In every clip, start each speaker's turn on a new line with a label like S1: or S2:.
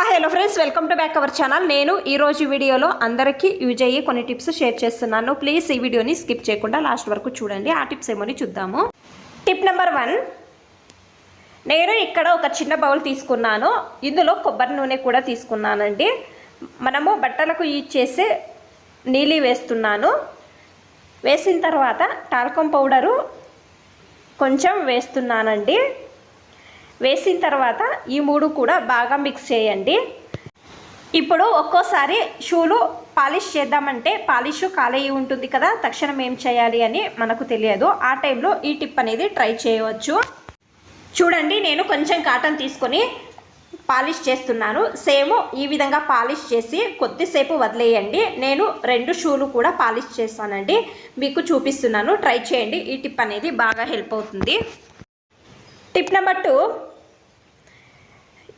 S1: Hello friends, welcome to back our channel. నేను ఈరోజు వీడియోలో అందరికీ యూజ్ అయ్యే కొన్ని టిప్స్ షేర్ చేస్తున్నాను. ప్లీజ్ ఈ వీడియోని స్కిప్ చేయకుండా లాస్ట్ వరకు చూడండి. ఆ టిప్స్ ఏమని చూద్దాము. టిప్ నెంబర్ 1, నేను ఇక్కడ ఒక చిన్న బౌల్ తీసుకున్నాను. ఇందులో కొబ్బరి నూనె కూడా తీసుకున్నానండి. మనము బట్టలకు యూజ్ చేసే నీళ్ళు వేస్తున్నాను. వేసిన తర్వాత టాల్కం పౌడరు కొంచెం వేస్తున్నానండి. వేసిన తర్వాత ఈ మూడు కూడా బాగా మిక్స్ చేయండి. ఇప్పుడు ఒక్కోసారి షూలు పాలిష్ చేద్దామంటే పాలిష్ ఖాళీ ఉంటుంది కదా, తక్షణం ఏం చేయాలి అని మనకు తెలియదు. ఆ టైంలో ఈ టిప్ అనేది ట్రై చేయవచ్చు. చూడండి, నేను కొంచెం కాటన్ తీసుకొని పాలిష్ చేస్తున్నాను. సేమ్ ఈ విధంగా పాలిష్ చేసి కొద్దిసేపు వదిలేయండి. నేను 2 షూలు కూడా పాలిష్ చేస్తానండి, మీకు చూపిస్తున్నాను. ట్రై చేయండి, ఈ టిప్ అనేది బాగా హెల్ప్ అవుతుంది. టిప్ నెంబర్ 2,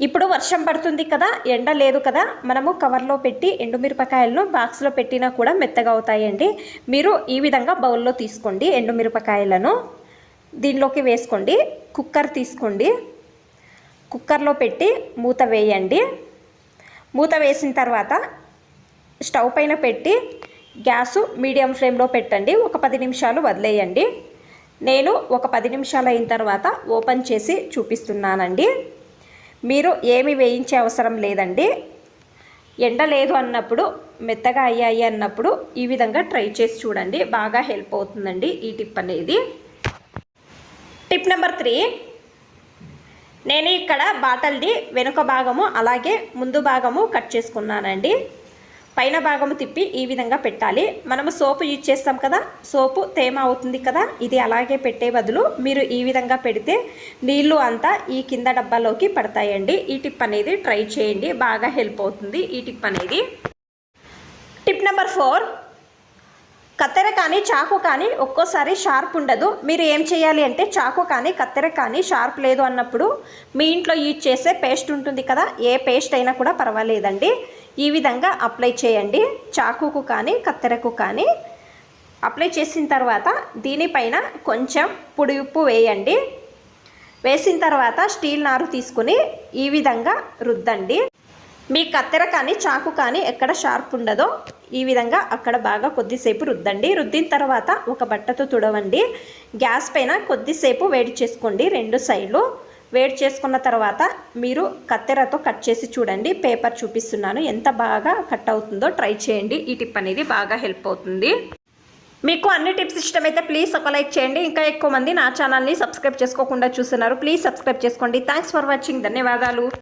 S1: ఇప్పుడు వర్షం పడుతుంది కదా, ఎండ లేదు కదా, మనము కవర్లో పెట్టి ఎండుమిరపకాయలను బాక్స్లో పెట్టినా కూడా మెత్తగా అవుతాయండి. మీరు ఈ విధంగా బౌల్లో తీసుకోండి. ఎండుమిరపకాయలను దీనిలోకి వేసుకోండి. కుక్కర్ తీసుకోండి. కుక్కర్లో పెట్టి మూత వేయండి. మూత వేసిన తర్వాత స్టవ్ పైన పెట్టి గ్యాసు మీడియం ఫ్లేమ్లో పెట్టండి. ఒక 10 నిమిషాలు వదిలేయండి. నేను ఒక 10 నిమిషాలు అయిన తర్వాత ఓపెన్ చేసి చూపిస్తున్నానండి. మీరు ఏమి వేయించే అవసరం లేదండి. ఎండ లేదు అన్నప్పుడు, మెత్తగా అయ్యాయి అన్నప్పుడు ఈ విధంగా ట్రై చేసి చూడండి, బాగా హెల్ప్ అవుతుందండి ఈ టిప్ అనేది. టిప్ నెంబర్ 3, నేను ఇక్కడ బాటిల్ది వెనుక భాగము అలాగే ముందు భాగము కట్ చేసుకున్నానండి. పైన భాగము తిప్పి ఈ విధంగా పెట్టాలి. మనము సోపు యూజ్ చేస్తాం కదా, సోపు తేమ అవుతుంది కదా, ఇది అలాగే పెట్టే బదులు మీరు ఈ విధంగా పెడితే నీళ్ళు అంతా ఈ కింద డబ్బాలోకి పడతాయండి. ఈ టిప్ అనేది ట్రై చేయండి, బాగా హెల్ప్ అవుతుంది ఈ టిప్ అనేది. టిప్ నెంబర్ 4, కత్తెర కానీ చాకు కానీ ఒక్కోసారి షార్ప్ ఉండదు. మీరు ఏం చేయాలి అంటే, చాకు కానీ కత్తెర కానీ షార్ప్ లేదు అన్నప్పుడు మీ ఇంట్లో యూజ్ చేసే పేస్ట్ ఉంటుంది కదా, ఏ పేస్ట్ అయినా కూడా పర్వాలేదండి. ఈ విధంగా అప్లై చేయండి. చాకుకు కానీ కత్తెరకు కానీ అప్లై చేసిన తర్వాత దీనిపైన కొంచెం పొడి ఉప్పు వేయండి. వేసిన తర్వాత స్టీల్ నారు తీసుకుని ఈ విధంగా రుద్దండి. మీ కత్తెర కానీ చాకు కానీ ఎక్కడ షార్ప్ ఉండదో ఈ విధంగా అక్కడ బాగా కొద్దిసేపు రుద్దండి. రుద్దిన తర్వాత ఒక బట్టతో తుడవండి. గ్యాస్ పైన కొద్దిసేపు వేడి చేసుకోండి. 2 సైడ్లు వేడి చేసుకున్న తర్వాత మీరు కత్తెరతో కట్ చేసి చూడండి. పేపర్ చూపిస్తున్నాను, ఎంత బాగా కట్ అవుతుందో ట్రై చేయండి. ఈ టిప్ అనేది బాగా హెల్ప్ అవుతుంది. మీకు అన్ని టిప్స్ ఇష్టమైతే ప్లీజ్ ఒక లైక్ చేయండి. ఇంకా ఎక్కువ మంది నా ఛానల్ని సబ్స్క్రైబ్ చేసుకోకుండా చూస్తున్నారు, ప్లీజ్ సబ్స్క్రైబ్ చేసుకోండి. Thanks for watching. ధన్యవాదాలు.